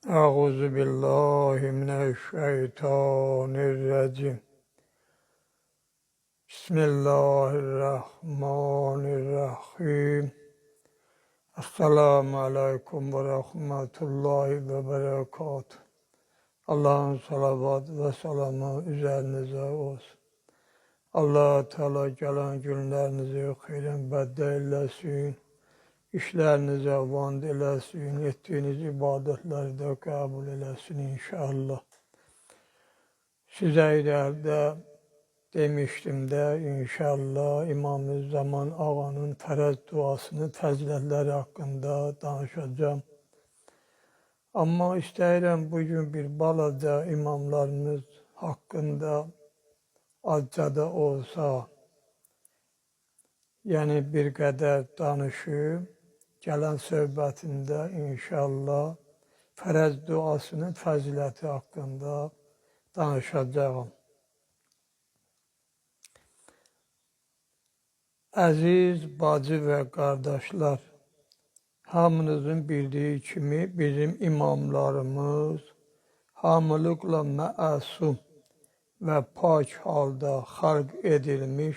أعوذ بالله من الشيطان الرجيم بسم الله الرحمن الرحيم Esselamu Aleyküm ve Rahmetullahi ve Berekatuhu. Allah'ın salavat ve selamı üzerinize olsun. Allah Teala gelen günlerinizi hayırın bəddə eylesin. İşlerinize vand eylesin. Ettiğiniz ibadetleri de kabul eylesin inşallah. Size ileride demiştim de inşallah İmam-ı Zaman Ağa'nın fərəz duasını fəzilətləri hakkında danışacağım. Ama istəyirəm bugün bir balaca imamlarımız hakkında azca da olsa, yani bir qədər danışıb, gələn söhbətində inşallah fərəz duasının fəziləti hakkında danışacağım. Əziz bacı və qardaşlar, hamınızın bildiyi kimi bizim imamlarımız hamılıqla məsum və pak halda xalq edilmiş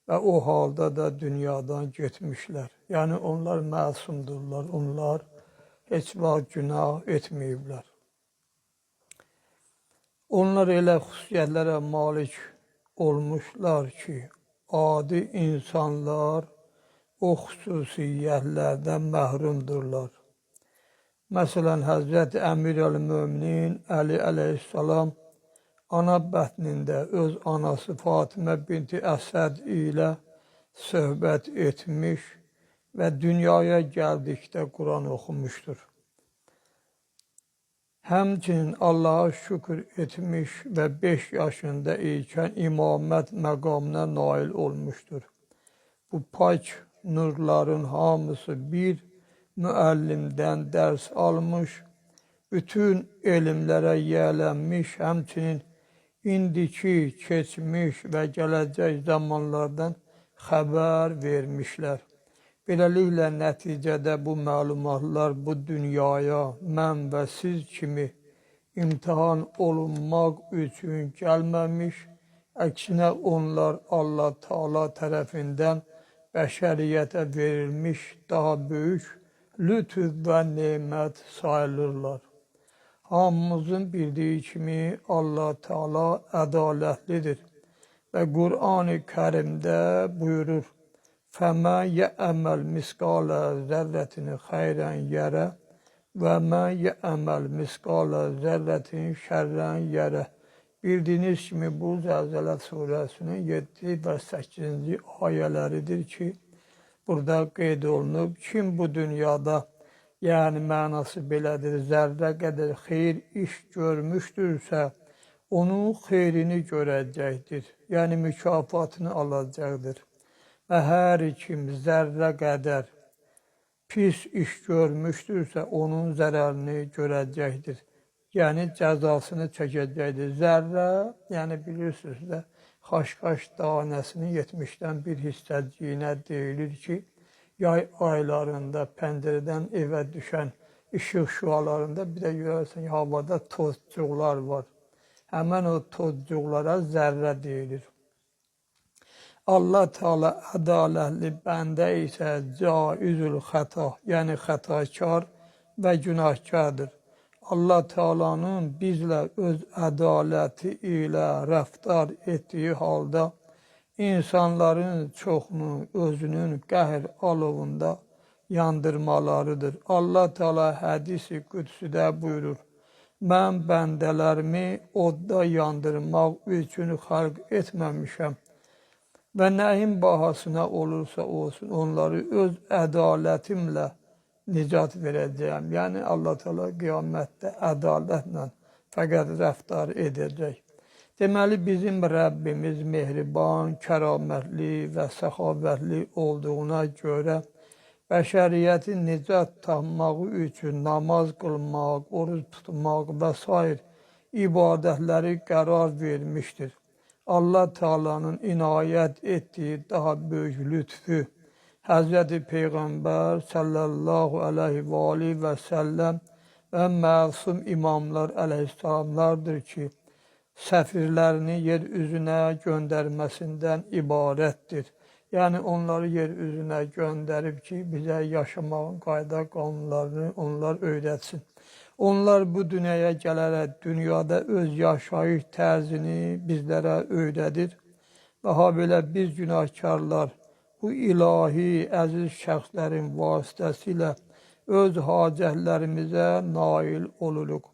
və o halda da dünyadan getmişlər. Yəni onlar məsumdurlar, onlar heç vaxt günah etməyiblər. Onlar elə xüsusiyyətlərə malik olmuşlar ki, adi insanlar o xüsusiyyətlərdən məhrumdurlar. Məsələn, Həzrəti Əmir-əl-Möminin Əli əleyhissalam ana bətnində öz anası Fatimə binti Əsəd ilə söhbət etmiş və dünyaya gəldikdə Quran oxumuşdur. Həmçinin Allah'a şükür etmiş və 5 yaşında ikən imamət məqamına nail olmuşdur. Bu pak nurların hamısı bir müəllimdən dərs almış, bütün elmlərə yiyələnmiş, həmçinin indiki, keçmiş və gələcək zamanlardan xəbər vermişlər. Beləliklə, nəticədə bu məlumatlar bu dünyaya mən və siz kimi imtihan olunmaq üçün gəlməmiş, əksinə onlar Allah Teala tərəfindən bəşəriyyətə verilmiş daha böyük lütf və nemət sayılırlar. Hamımızın bildiyi kimi Allah Teala ədalətlidir və Qur'an-ı Kərimdə buyurur: فَمَنْ يَأْمَلْ مِثْقَالَ ذَرَّةٍ خَيْرًا يَرَهُ وَمَنْ يَأْمَلْ مِثْقَالَ ذَرَّةٍ شَرًّا يَرَهُ. Bildiğiniz kimi bu Zəlzələ surəsinin 7 və 8-ci ayələridir ki, burada qeyd olunub, kim bu dünyada, yəni mənası belədir, zərrə qədər xeyir iş görmüşdürsə, onun xeyrini görəcəkdir, yəni mükafatını alacaqdır. Və hər kim zərrə qədər pis iş görmüşdürsə, onun zərərini görəcəkdir. Yəni cəzasını çəkəcəkdir. Zərrə, yəni bilirsiniz də, xaş-xaş danəsinin 70-dən bir hissəciyinə deyilir ki, yay aylarında pəncərədən evə düşən işıq şüalarında bir də görərsən havada tozcuqlar var. Həmən o tozcuqlara zərrə deyilir. Allah Teala ədalətli, bəndə isə caizül xəta, yəni xətakar və günahkardır. Allah Teala'nın bizlə öz ədaləti ilə rəftar etdiyi halda insanların çoxunu özünün qəhr alovunda yandırmalarıdır. Allah Teala hədis-i qüdsüdə buyurur: mən bəndələrimi odda yandırmaq üçün xalq etməmişəm. Və nəyin bahasına olursa olsun onları öz ədalətimlə nicat verəcəyəm. Yəni Allah Teala qiyamətdə ədalətlə fəqət rəftar edəcək. Deməli bizim Rəbbimiz mehriban, kəramətli və səxavətli olduğuna görə bəşəriyyətin nicat tapmağı üçün namaz qılmaq, oruç tutmaq və s. ibadətləri qərar vermişdir. Allah Teala'nın inayət etdiyi daha böyük lütfü Hz. Peyğəmbər sallallahu aleyhi və səlləm və məsum imamlar əleyhissalamlardır ki, səfirlərini yer üzünə göndərməsindən ibarətdir. Yəni onları yer üzünə göndərib ki, bizə yaşamağın qayda qanunlarını onlar öyrətsin. Onlar bu dünyaya gələrək dünyada öz yaşayış tərzini bizlərə öyrədir. Və habelə biz günahkarlar bu ilahi əziz şəxslərin vasitəsilə öz hacətlərimizə nail oluruq.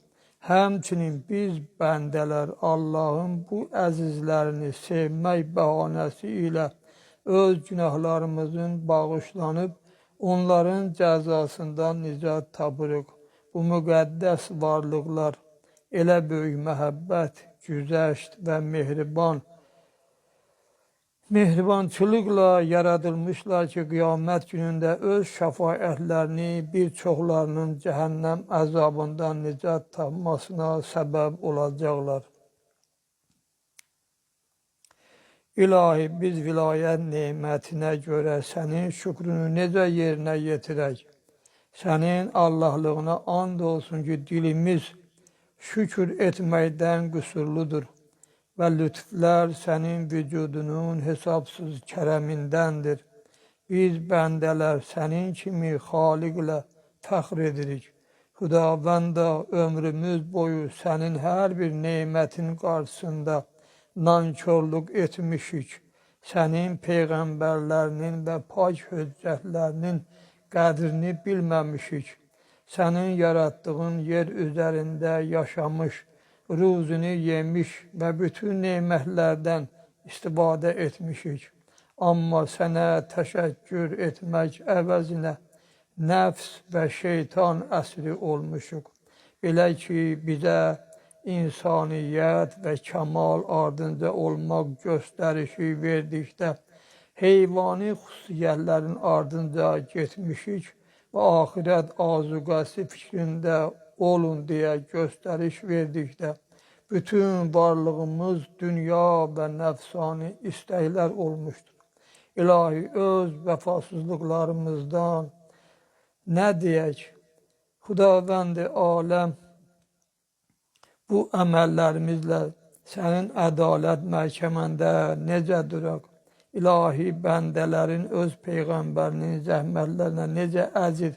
Həmçinin biz bəndələr Allahın bu əzizlərini sevmək bəhanəsi ilə öz günahlarımızın bağışlanıb onların cəzasından nicat tapırıq. Bu müqəddəs varlıqlar elə böyük məhəbbət, güzəşt və mehribançılıqla yaradılmışlar ki, qiyamət günündə öz şəfaətlərini bir çoxlarının cəhənnəm əzabından nicat tapmasına səbəb olacaqlar. İlahi, biz vilayət nemətinə görə sənin şükrünü necə yerinə yetirək? Sənin Allahlığına and olsun ki, dilimiz şükür etməkdən qüsurludur və lütflər sənin vücudunun hesabsız kərəmindəndir. Biz bəndələr sənin kimi xaliqlə fəxr edirik. Xudavəndə ömrümüz boyu sənin hər bir nemətin qarşısında nankörlük etmişik. Sənin peyğəmbərlərinin və pak höccətlərinin qədrini bilməmişik. Sənin yaratdığın yer üzərində yaşamış, ruzunu yemiş və bütün nemətlərdən istifadə etmişik. Amma sənə təşəkkür etmək əvəzinə nəfs və şeytan əsri olmuşuq. Belə ki, bizə insaniyyət və kəmal ardınca olmaq göstərişi verdikdə, heyvani xüsusiyyətlərin ardınca getmişik və axirət azuqəsi fikrində olun deyə göstəriş verdikdə, bütün varlığımız dünya və nəfsani istəklər olmuşdur. İlahi, öz vəfasızlıqlarımızdan nə deyək? Xudavənd-i aləm, bu əməllərimizlə sənin ədalət məhkəməndə necə duraq? İlahi, bəndələrin öz peyğəmbərinin zəhmətlərinə necə əcr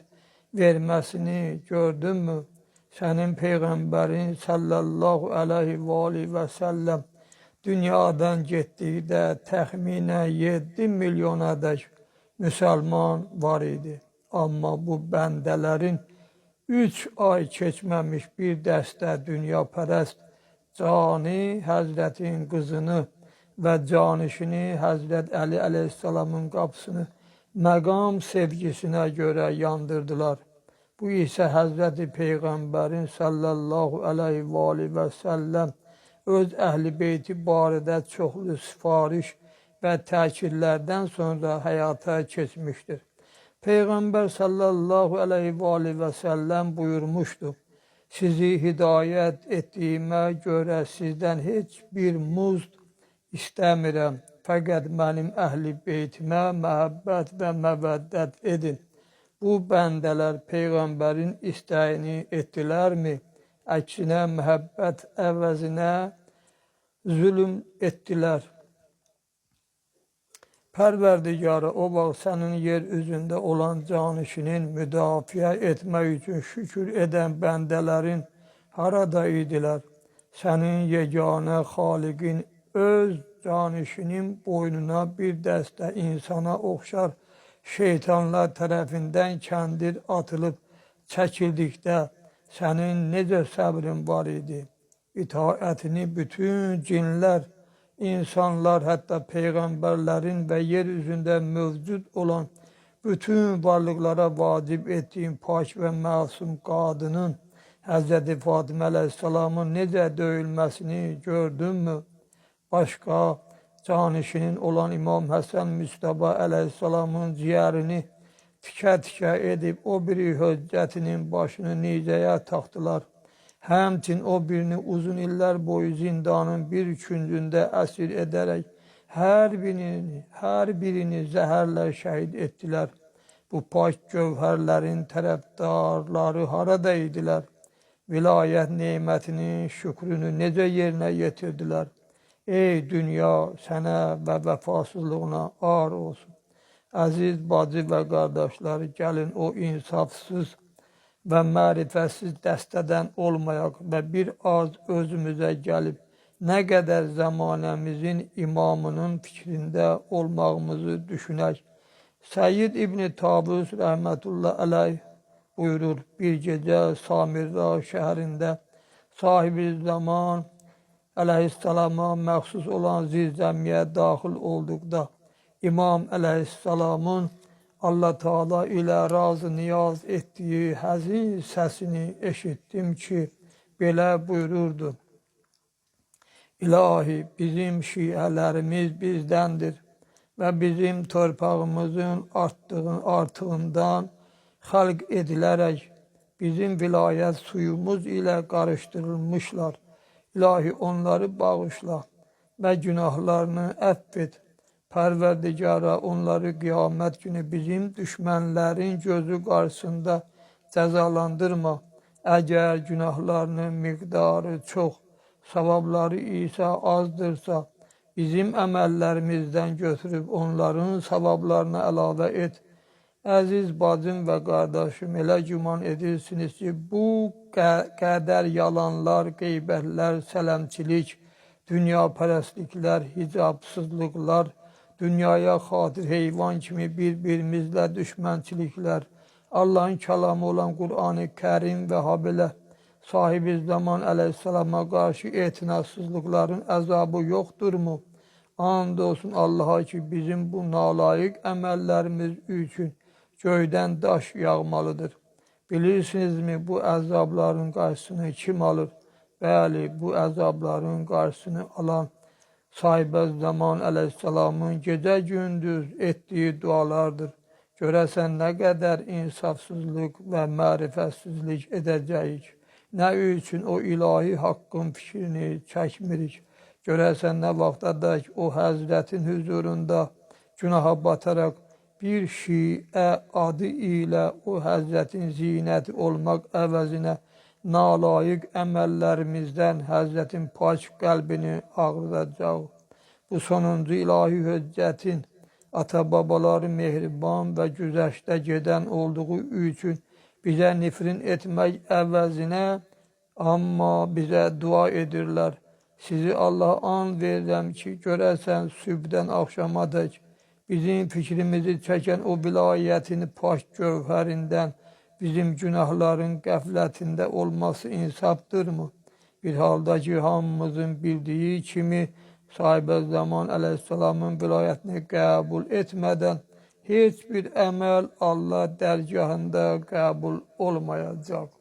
verməsini gördünmü? Sənin peyğəmbərin sallallahu aleyhi və səlləm dünyadan getdikdə təxminən 7 milyonadək müsəlman var idi. Amma bu bəndələrin 3 ay keçməmiş bir dəstə dünyapərəst cani Həzrətin qızını və canişini Həzrət Əli əleyhissalamın qapısını məqam sevgisinə görə yandırdılar. Bu isə Həzrəti Peyğəmbərin sallallahu aleyhi və səlləm öz əhl-i beyti barədə çoxlu sifariş və təkidlərdən sonra həyata keçmişdir. Peyğəmbər sallallahu aleyhi və səlləm buyurmuşdur: sizi hidayət etdiyimə görə sizdən heç bir muzd istəmirəm. Fəqət mənim əhl-i beytimə məhəbbət və məvəddət edin. Bu bəndələr Peyğəmbərin istəyini etdilərmi? Əksinə məhəbbət əvəzinə zülm etdilər. Pərverdigarı, o vaxt sənin yer üzündə olan canişinin müdafiə etmək üçün şükür edən bəndələrin harada idilər? Sənin yeganə xaliqin öz canişinin boynuna bir dəstə insana oxşar şeytanlar tərəfindən kəndir atılıb çəkildikdə sənin necə səbrin var idi? İtaətini bütün cinlər, insanlar, hətta peyğəmbərlərin və yer üzündə mövcud olan bütün varlıqlara vacib etdiyin pak və məsum qadının Həzrəti Fatimə əleyhissalamın necə döyülməsini gördünmü? Başqa canişinin olan İmam Həsən Müstəba əleyhissalamın ciyərini tikə-tikə edib o biri höccətinin başını nizəyə taxdılar. Həmçin o birini uzun illər boyu zindanın bir küncündə əsir edərək hər birini zəhərlə şəhid etdilər. Bu pak gövhərlərin tərəfdarları harada idilər? vilayət nemətinin şükrünü necə yerinə yetirdilər? Ey dünya, sənə və vəfasızlığına ağır olsun. Əziz bacı və qardaşlar, gəlin o insafsız və mərifətsiz dəstədən olmayaq və bir az özümüzə gəlib nə qədər zamanəmizin imamının fikrində olmağımızı düşünək. Səyyid İbn Tabus rəhmətullah əleyh buyurur, bir gecə Samirra şəhərində sahibi zaman əleyhissalama məxsus olan zirzəmiyə daxil olduqda İmam əleyhissalamın Allah Teala ilə razı niyaz etdiyi həzin səsini eşitdim ki, belə buyururdu. İlahi, bizim şiələrimiz bizdəndir və bizim torpağımızın artığından xalq edilərək bizim vilayət suyumuz ilə qarışdırılmışlar. İlahi, onları bağışla və günahlarını əff et. Pərverdigara, onları qiyamət günü bizim düşmənlərin gözü qarşısında cəzalandırma. Əgər günahlarının miqdarı çox, savabları isə azdırsa, bizim əməllərimizdən götürüb onların savablarına əlavə et. Əziz bacım və qardaşım, elə güman edirsiniz ki, bu qədər yalanlar, qeybətlər, sələmçilik, dünyapərəstliklər, hicabsızlıqlar, dünyaya xatir heyvan kimi bir-birimizlə düşmənçiliklər, Allahın kəlamı olan Qur'an-ı Kərim və habelə sahibi zaman əleyhissalama qarşı etinasızlıqların əzabı yoxdurmu? And olsun Allaha ki, bizim bu nalayiq əməllərimiz üçün göydən daş yağmalıdır. Bilirsinizmi bu əzabların qarşısını kim alır? Bəli, bu əzabların qarşısını alan sahibə zaman əleyhissalamın gecə-gündüz etdiyi dualardır. Görəsən nə qədər insafsızlıq və mərifətsizlik edəcəyik. Nə üçün o ilahi haqqın fikrini çəkmirik. Görəsən nə vaxtadək o həzrətin huzurunda günaha bataraq bir şiə adı ilə o həzrətin zinəti olmaq əvəzinə nalayiq əməllərimizdən Həzrətin pak qəlbini ağrıdacaq. Bu sonuncu ilahi höccətin ata-babaları mehriban və güzəştə gedən olduğu üçün bizə nifrin etmək əvəzinə amma bizə dua edirlər. Sizi Allah and verirəm ki, görəsən sübhdən axşamadək bizim fikrimizi çəkən o vilayətin pak gövhərindən bizim günahların qəflətində olması insafdırmı? Bir halda ki, hamımızın bildiyi kimi sahibə zaman əleyhissalamın vilayətini qəbul etmədən heç bir əməl Allah dərgahında qəbul olmayacaq.